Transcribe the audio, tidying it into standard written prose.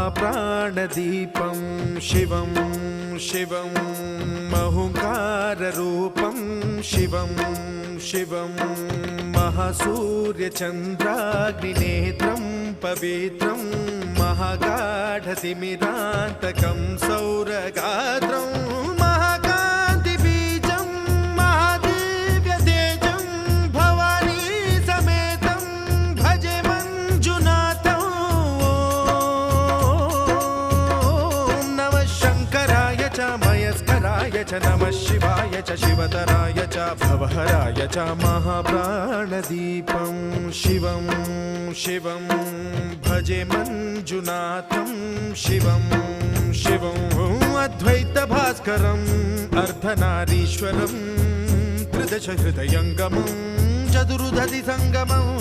महाप्राणदीपं शिवं शिवं महुङ्काररूपं शिवं शिवं महासूर्यचन्द्राग्निनेत्रं पवित्रं महागाढतिमिरान्तकं सौरगात्रं महाकान्तिबीजं महादिव्यतेजं भवानी समेतं भजे मञ्जुनाथं। ॐ नमः शङ्कराय च मयस्कराय च नमः शिवाय च शिवतराय च भवहराय च महाप्राणदीपं शिवं शिवं भजे मञ्जुनाथं शिवं शिवं अद्वैतभास्करम् अर्धनारीश्वरं त्रिदशहृदयङ्गमं चतुर्दधिसङ्गमम्